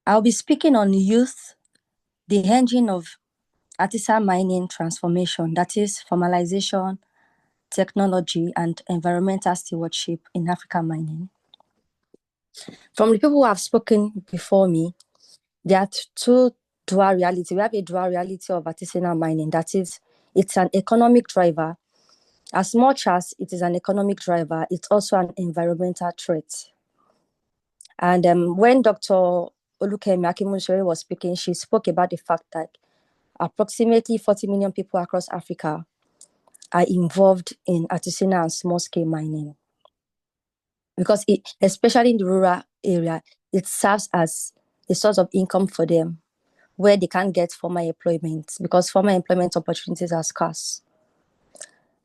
I'll be speaking on youth, the engine of artisan mining transformation, that is formalization, technology, and environmental stewardship in African mining. From the people who have spoken before me, there are two dual reality. We have a dual reality of artisanal mining, that is, it's an economic driver. As much as it is an economic driver, it's also an environmental threat. And when Dr. Olukemi Akimunsere was speaking, she spoke about the fact that approximately 40 million people across Africa are involved in artisanal and small-scale mining. Because especially in the rural area, it serves as a source of income for them, where they can't get formal employment because formal employment opportunities are scarce.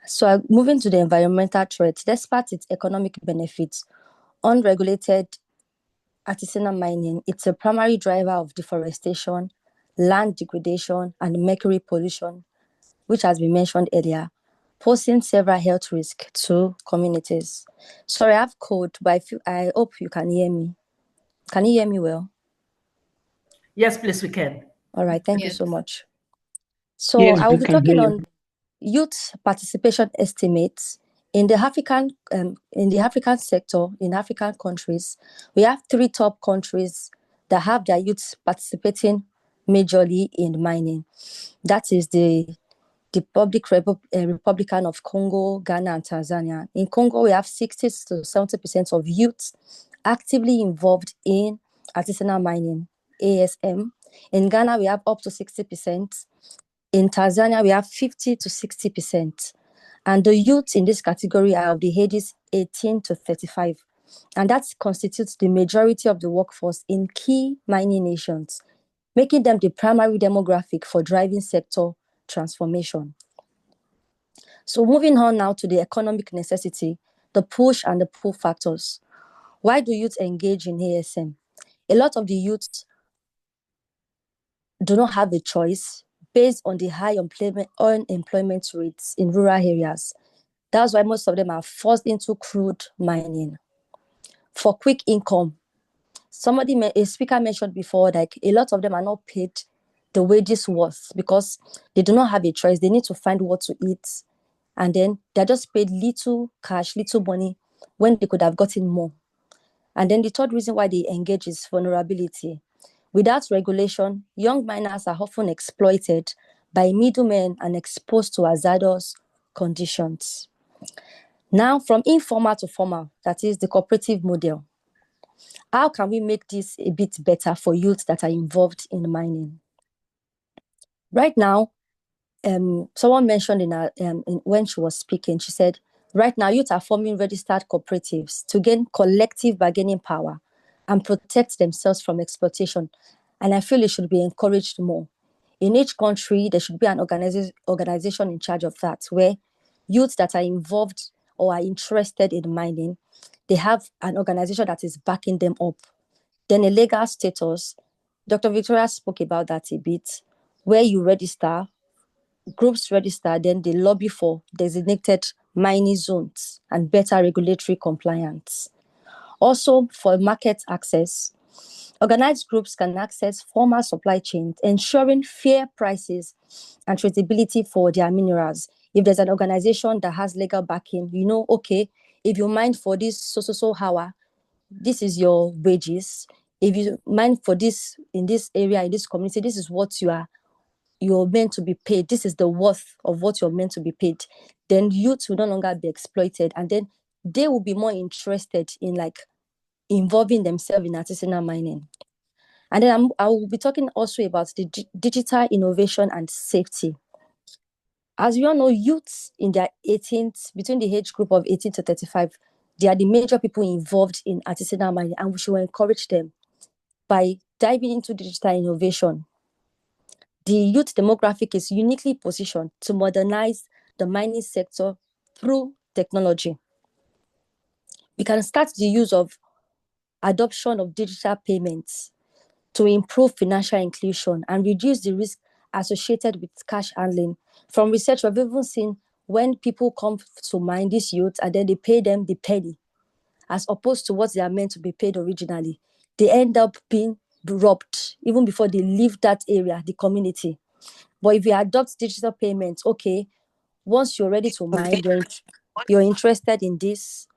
So moving to the environmental threat, despite its economic benefits, unregulated artisanal mining, it's a primary driver of deforestation, land degradation, and mercury pollution, which has been mentioned earlier, posing several health risks to communities. Sorry, I have cold, but I hope you can hear me. Can you hear me well? Yes, please, we can. All right, thank you so much. So yes, I will be talking on youth participation estimates in the African sector, in African countries. We have 3 top countries that have their youths participating majorly in mining. That is the Republican of Congo, Ghana, and Tanzania. In Congo, we have 60 to 70% of youth actively involved in artisanal mining, ASM. In Ghana, we have up to 60%. In Tanzania, we have 50 to 60%. And the youth in this category are of the ages 18 to 35. And that constitutes the majority of the workforce in key mining nations, making them the primary demographic for driving sector transformation. So moving on now to the economic necessity, the push and the pull factors. Why do youth engage in ASM? A lot of the youth do not have a choice based on the high unemployment rates in rural areas. That's why most of them are forced into crude mining for quick income. A speaker mentioned before, like a lot of them are not paid the wages worth because they do not have a choice. They need to find what to eat. And then they're just paid little cash, little money when they could have gotten more. And then the third reason why they engage is vulnerability. Without regulation, young miners are often exploited by middlemen and exposed to hazardous conditions. Now, from informal to formal, that is the cooperative model. How can we make this a bit better for youth that are involved in mining? Right now, someone mentioned when she was speaking, she said, right now, youth are forming registered cooperatives to gain collective bargaining power and protect themselves from exploitation. And I feel it should be encouraged more. In each country, there should be an organization in charge of that, where youths that are involved or are interested in mining, they have an organization that is backing them up. Then a legal status. Dr. Victoria spoke about that a bit, where you register, groups register, then they lobby for designated mining zones and better regulatory compliance. Also, for market access, organized groups can access formal supply chains, ensuring fair prices and traceability for their minerals. If there's an organization that has legal backing, you know, okay, if you mine for this so hour, this is your wages. If you mine for this in this area, in this community, this is what you're meant to be paid. This is the worth of what you're meant to be paid. Then youth will no longer be exploited, and then they will be more interested in involving themselves in artisanal mining. And then I will be talking also about the digital innovation and safety. As we all know, youths in their 18th, between the age group of 18 to 35, they are the major people involved in artisanal mining, and we should encourage them by diving into digital innovation. The youth demographic is uniquely positioned to modernize the mining sector through technology. We can start the use of adoption of digital payments to improve financial inclusion and reduce the risk associated with cash handling. From research, we've even seen when people come to mine these youth and then they pay them the penny, as opposed to what they are meant to be paid originally, they end up being robbed even before they leave that area, the community. But if you adopt digital payments, okay, once you're ready to mine, you're interested in this,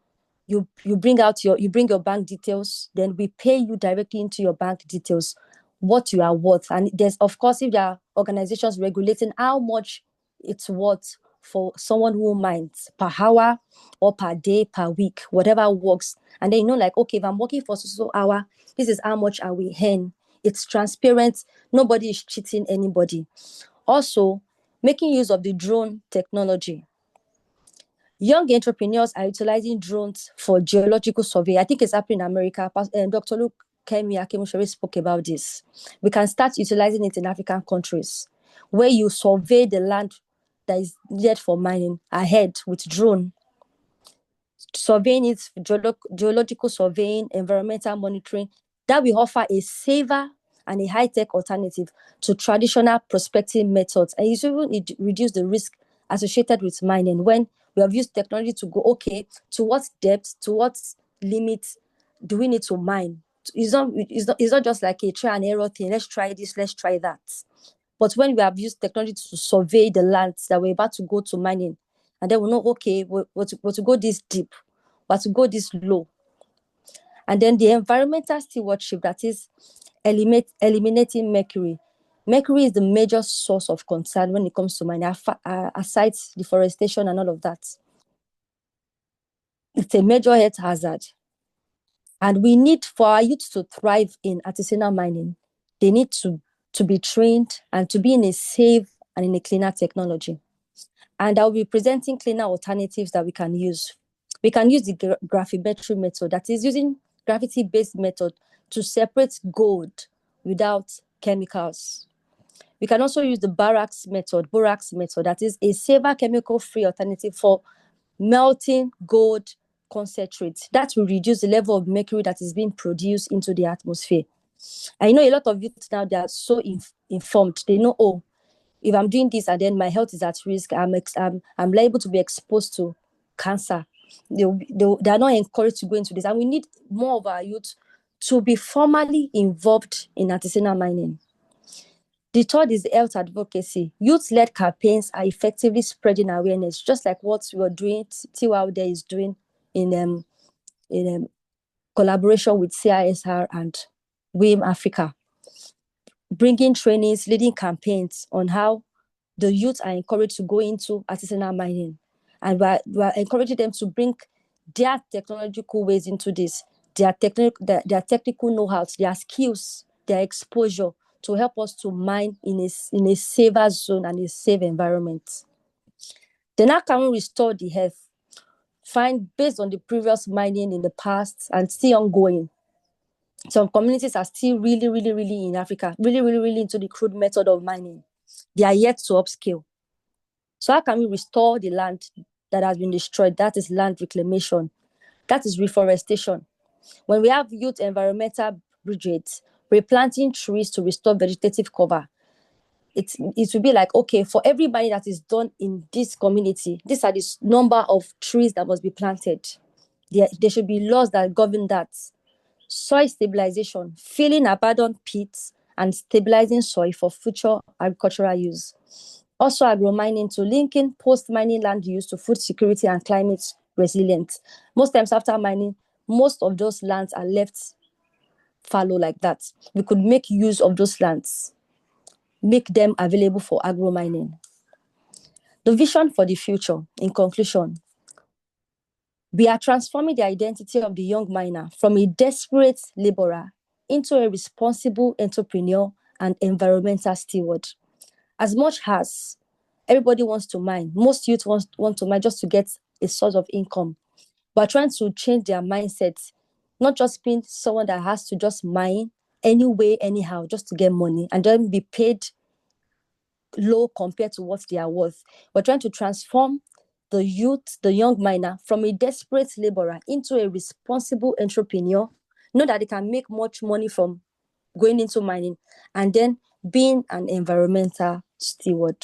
you bring your bank details, then we pay you directly into your bank details what you are worth. And there's, of course, if there are organizations regulating how much it's worth for someone who mines per hour or per day, per week, whatever works. And then like, okay, if I'm working for so hour, this is how much I will earn. It's transparent. Nobody is cheating anybody. Also, making use of the drone technology. Young entrepreneurs are utilizing drones for geological survey. I think it's happening in America. Dr. Luke Kemi Akemushore spoke about this. We can start utilizing it in African countries where you survey the land that is needed for mining ahead with drone. Surveying it, geological surveying, environmental monitoring, that will offer a safer and a high-tech alternative to traditional prospecting methods. And it reduce the risk associated with mining when we have used technology to go, okay, to what depth, to what limit do we need to mine? It's not just like a try and error thing. Let's try this, let's try that. But when we have used technology to survey the lands that we're about to go to mining, and then we know, okay, we're to go this deep, we're to go this low. And then the environmental stewardship, that is eliminating mercury. Mercury is the major source of concern when it comes to mining, aside deforestation and all of that. It's a major health hazard. And we need, for our youth to thrive in artisanal mining, they need to be trained and to be in a safe and in a cleaner technology. And I'll be presenting cleaner alternatives that we can use. We can use the gravimetry method, that is using gravity-based method to separate gold without chemicals. We can also use the borax method, that is a safer chemical-free alternative for melting gold concentrate. That will reduce the level of mercury that is being produced into the atmosphere. I know a lot of youth now, they are so informed. They know, oh, if I'm doing this and then my health is at risk, I'm liable to be exposed to cancer. They are not encouraged to go into this. And we need more of our youth to be formally involved in artisanal mining. The third is health advocacy. Youth-led campaigns are effectively spreading awareness, just like what we are doing, Tiwa out there is doing in collaboration with CISR and WiM-Africa, bringing trainings, leading campaigns on how the youth are encouraged to go into artisanal mining. And we're encouraging them to bring their technological ways into this, their technical know-how, their skills, their exposure to help us to mine in a safer zone and a safe environment. Then how can we restore the health? Based on the previous mining in the past and still ongoing, some communities are still really, really, really in Africa, really, really, really into the crude method of mining. They are yet to upscale. So how can we restore the land that has been destroyed? That is land reclamation. That is reforestation. When we have youth environmental brigades replanting trees to restore vegetative cover, it will be like, okay, for everybody that is done in this community, these are the number of trees that must be planted. There should be laws that govern that. Soil stabilization, filling abandoned pits and stabilizing soil for future agricultural use. Also, agromining to linking post-mining land use to food security and climate resilience. Most times after mining, most of those lands are left fallow like that. We could make use of those lands, make them available for agromining. The vision for the future, in conclusion, we are transforming the identity of the young miner from a desperate laborer into a responsible entrepreneur and environmental steward. As much as everybody wants to mine, most youth want to mine just to get a source of income. We're trying to change their mindset, not just being someone that has to just mine anyway, anyhow, just to get money and then be paid low compared to what they are worth. We're trying to transform the youth, the young miner, from a desperate laborer into a responsible entrepreneur, know that they can make much money from going into mining and then being an environmental steward.